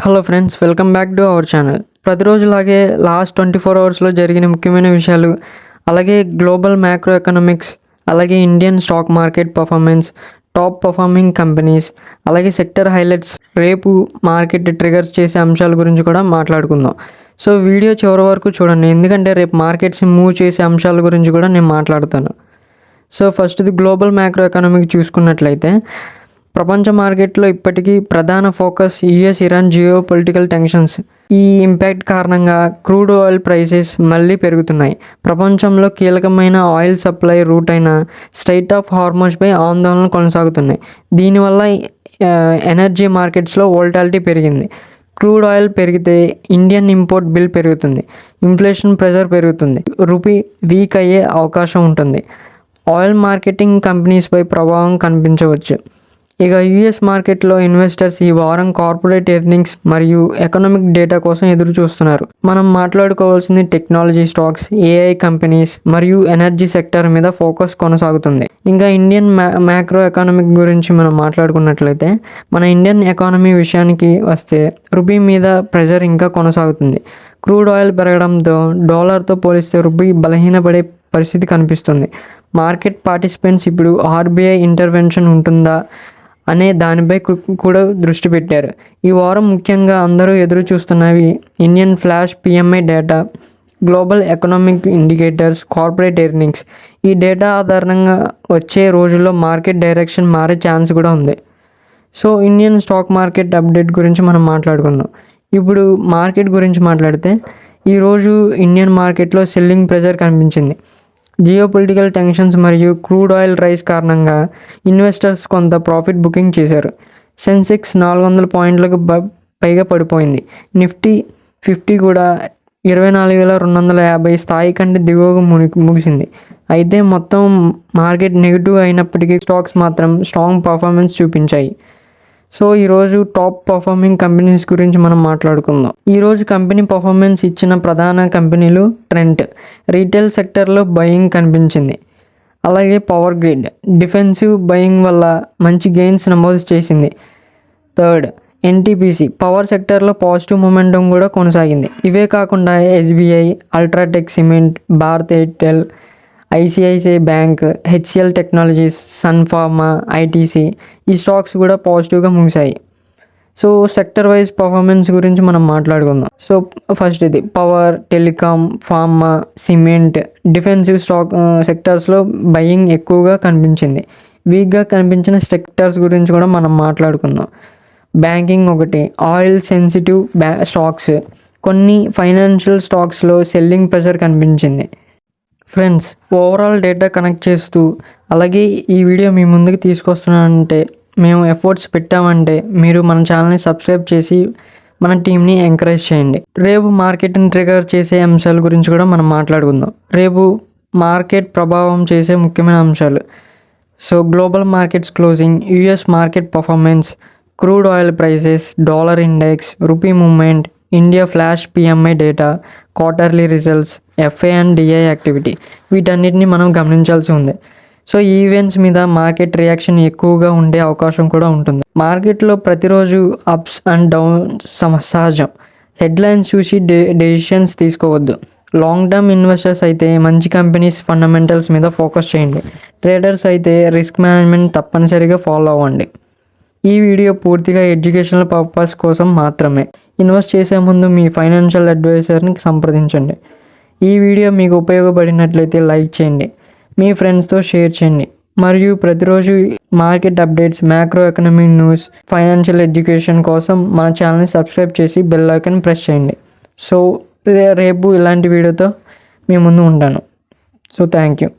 Hello friends, welcome back to our channel. ప్రతిరోజులాగే last 24 అవర్స్లో జరిగిన ముఖ్యమైన విషయాలు, అలాగే గ్లోబల్ మ్యాక్రో ఎకనామిక్స్, అలాగే Indian stock market performance, top performing companies, అలాగే సెక్టర్ హైలైట్స్, రేపు మార్కెట్ ట్రిగర్స్ చేసే అంశాల గురించి కూడా మాట్లాడుకుందాం. సో వీడియో చివరి వరకు చూడండి, ఎందుకంటే రేపు మార్కెట్స్ మూవ్ చేసే అంశాల గురించి కూడా నేను మాట్లాడతాను. సో ఫస్ట్ది గ్లోబల్ మ్యాక్రో ఎకనామిక్ చూసుకున్నట్లయితే, ప్రపంచ మార్కెట్లో ఇప్పటికీ ప్రధాన focus US Iran geo political tensions. ఈ ఇంపాక్ట్ కారణంగా క్రూడ్ ఆయిల్ ప్రైసెస్ మళ్ళీ పెరుగుతున్నాయి. ప్రపంచంలో కీలకమైన ఆయిల్ సప్లై రూట్ అయిన స్ట్రైట్ ఆఫ్ హార్మోజ్పై ఆందోళనలు కొనసాగుతున్నాయి. దీనివల్ల ఎనర్జీ మార్కెట్స్లో వోల్టాలిటీ పెరిగింది. క్రూడ్ ఆయిల్ పెరిగితే ఇండియన్ ఇంపోర్ట్ బిల్ పెరుగుతుంది, ఇన్ఫ్లేషన్ ప్రెషర్ పెరుగుతుంది, రూపీ వీక్ అయ్యే అవకాశం ఉంటుంది. ఆయిల్ మార్కెటింగ్ కంపెనీస్పై ప్రభావం కనిపించవచ్చు. ఇక యుఎస్ మార్కెట్లో ఇన్వెస్టర్స్ ఈ వారం కార్పొరేట్ ఎర్నింగ్స్ మరియు ఎకనామిక్ డేటా కోసం ఎదురు చూస్తున్నారు. మనం మాట్లాడుకోవాల్సింది టెక్నాలజీ స్టాక్స్, ఏఐ కంపెనీస్ మరియు ఎనర్జీ సెక్టర్ మీద ఫోకస్ కొనసాగుతుంది. ఇంకా ఇండియన్ మ్యాక్రో ఎకానమిక్ గురించి మనం మాట్లాడుకున్నట్లయితే, మన ఇండియన్ ఎకానమీ విషయానికి వస్తే రూపీ మీద ప్రెషర్ ఇంకా కొనసాగుతుంది. క్రూడ్ ఆయిల్ పెరగడంతో డాలర్తో పోలిస్తే రూపీ బలహీనపడే పరిస్థితి కనిపిస్తుంది. మార్కెట్ పార్టిసిపెంట్స్ ఇప్పుడు ఆర్బీఐ ఇంటర్వెన్షన్ ఉంటుందా అనే దానిపై కూడా దృష్టి పెట్టారు. ఈ వారం ముఖ్యంగా అందరూ ఎదురు చూస్తున్నవి Indian flash PMI data, global economic indicators, corporate earnings. ఈ డేటా ఆధారంగా వచ్చే రోజుల్లో మార్కెట్ డైరెక్షన్ మారే ఛాన్స్ కూడా ఉంది. So Indian stock market update గురించి మనం మాట్లాడుకుందాం. ఇప్పుడు మార్కెట్ గురించి మాట్లాడితే, ఈరోజు ఇండియన్ మార్కెట్లో సెల్లింగ్ ప్రెషర్ కనిపించింది. జియో పొలిటికల్ టెన్షన్స్ మరియు క్రూడ్ ఆయిల్ రైస్ కారణంగా ఇన్వెస్టర్స్ కొంత ప్రాఫిట్ బుకింగ్ చేశారు. సెన్సెక్స్ 400 పాయింట్లకు పైగా పడిపోయింది. నిఫ్టీ 50 కూడా 24,250 స్థాయి కంటే దిగువగా ముగిసింది. అయితే మొత్తం మార్కెట్ నెగిటివ్ అయినప్పటికీ స్టాక్స్ మాత్రం స్ట్రాంగ్ పర్ఫార్మెన్స్ చూపించాయి. సో ఈరోజు టాప్ పర్ఫార్మింగ్ కంపెనీస్ గురించి మనం మాట్లాడుకుందాం. ఈరోజు కంపెనీ పర్ఫార్మెన్స్ ఇచ్చిన ప్రధాన కంపెనీలు: ట్రెంట్ రీటైల్ సెక్టర్లో బయింగ్ కనిపించింది. అలాగే పవర్ గ్రిడ్ డిఫెన్సివ్ బయింగ్ వల్ల మంచి గెయిన్స్ నమోదు చేసింది. థర్డ్, ఎన్టీపీసీ పవర్ సెక్టర్లో పాజిటివ్ మొమెంటం కూడా కొనసాగింది. ఇవే కాకుండా SBI, UltraTech cement, Bharat Airtel, ICICI bank, HCL technologies, Sun Pharma, ITC ఈ స్టాక్స్ కూడా పాజిటివ్గా ముగిశాయి. సో సెక్టర్ వైజ్ పర్ఫార్మెన్స్ గురించి మనం మాట్లాడుకుందాం. సో ఫస్ట్ ఇది power, telecom, pharma, cement, defensive stock సెక్టర్స్లో బయింగ్ ఎక్కువగా కనిపించింది. వీక్గా కనిపించిన సెక్టర్స్ గురించి కూడా మనం మాట్లాడుకుందాం. బ్యాంకింగ్ ఒకటి, ఆయిల్ సెన్సిటివ్ స్టాక్స్, కొన్ని ఫైనాన్షియల్ స్టాక్స్లో సెల్లింగ్ ప్రెషర్ కనిపించింది. ఫ్రెండ్స్, ఓవరాల్ డేటా కనెక్ట్ చేస్తూ అలాగే ఈ వీడియో మీ ముందుకు తీసుకొస్తున్నానంటే, మేము ఎఫర్ట్స్ పెట్టామంటే మీరు మన ఛానల్ని సబ్స్క్రైబ్ చేసి మన టీంని ఎంకరేజ్ చేయండి. రేపు మార్కెట్ని ట్రిగర్ చేసే అంశాల గురించి కూడా మనం మాట్లాడుకుందాం. రేపు మార్కెట్ ప్రభావం చేసే ముఖ్యమైన అంశాలు: so global markets closing, US market performance, crude oil prices, dollar index, rupee movement, India flash PMI data, quarterly results, FA and DI activity. వీటన్నిటిని మనం గమనించాల్సి ఉంది. సో ఈ ఈవెంట్స్ మీద మార్కెట్ రియాక్షన్ ఎక్కువగా ఉండే అవకాశం కూడా ఉంటుంది. మార్కెట్లో ప్రతిరోజు అప్స్ అండ్ డౌన్స్ సహజం. హెడ్లైన్స్ చూసి డెసిషన్స్ తీసుకోవద్దు. లాంగ్ టర్మ్ ఇన్వెస్టర్స్ అయితే మంచి కంపెనీస్ ఫండమెంటల్స్ మీద ఫోకస్ చేయండి. ట్రేడర్స్ అయితే రిస్క్ మేనేజ్మెంట్ తప్పనిసరిగా ఫాలో అవ్వండి. ఈ వీడియో పూర్తిగా ఎడ్యుకేషనల్ పర్పస్ కోసం మాత్రమే. ఇన్వెస్ట్ చేసే ముందు మీ ఫైనాన్షియల్ అడ్వైజర్ని సంప్రదించండి. ఈ వీడియో మీకు ఉపయోగపడినట్లయితే లైక్ చేయండి, మీ ఫ్రెండ్స్తో షేర్ చేయండి, మరియు ప్రతిరోజు market updates, macro economic news, financial education కోసం మన ఛానల్ని సబ్స్క్రైబ్ చేసి బెల్ ఐకాన్ ప్రెస్ చేయండి. సో రేపు ఇలాంటి వీడియోతో మీ ముందు ఉంటాను. So thank you.